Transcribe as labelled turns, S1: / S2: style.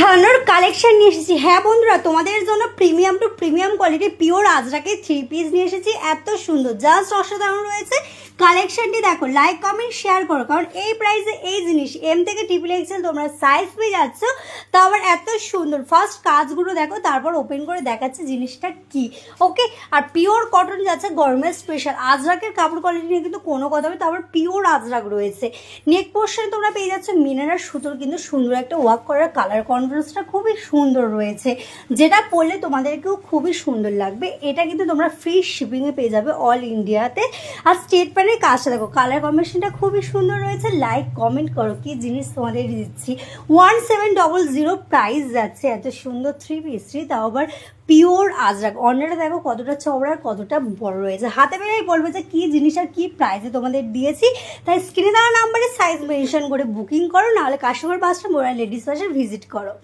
S1: থানোর collection নিয়ে এসেছি। হ্যাঁ বন্ধুরা, তোমাদের জন্য premium to premium quality pure আজরাকে 3 পিস নিয়ে এসেছি। এত সুন্দর, জাস্ট অসাধারণ রয়েছে কালেকশনটি। দেখো, লাইক কমেন্ট শেয়ার করো, কারণ এই প্রাইসে এই জিনিস এম থেকে ট্রিপল এক্সেল তোমরা সাইজ পেয়ে যাচ্ছ, তা আবার এত সুন্দর। ফার্স্ট কাজগুলো দেখো, তারপর ওপেন করে দেখাচ্ছে জিনিসটা কি। ওকে, আর পিওর কটন যাচ্ছে, গরমের স্পেশাল আজরাকের কাপড় কোয়ালিটি নিয়ে কিন্তু কোনো কথা হবে। তারপর পিওর আজরাক রয়েছে। নেক পোর্শনে তোমরা পেয়ে যাচ্ছ মিনারের সুতোর কিন্তু সুন্দর একটা ওয়ার্ক করার, কালার কন্ট্রাস্টটা খুবই সুন্দর রয়েছে, যেটা পরলে তোমাদেরকেও খুবই সুন্দর লাগবে। এটা কিন্তু তোমরা ফ্রি শিপিংয়ে পেয়ে যাবে অল ইন্ডিয়াতে। আর স্টেট প্যানের কাজটা দেখো, কালার কম্বিনেশনটা খুবই সুন্দর রয়েছে। লাইক কমেন্ট করো কি জিনিস তোমাদের দিচ্ছি। 1700 প্রাইস যাচ্ছে। এত সুন্দর 3 পিসটি, তাও আবার পিওর আজরাক। অন্যটা দেখো কতটা চওড়া আর কতটা বড় রয়েছে। হাতে পেলেই বলবে যে কী জিনিস আর কী প্রাইসে তোমাদের দিয়েছি। তাই স্ক্রিনে দেওয়া নাম্বারে সাইজ মেনশন করে বুকিং করো, নাহলে কাস্টমার বাসটা মোরা লেডিস বাসে ভিজিট করো।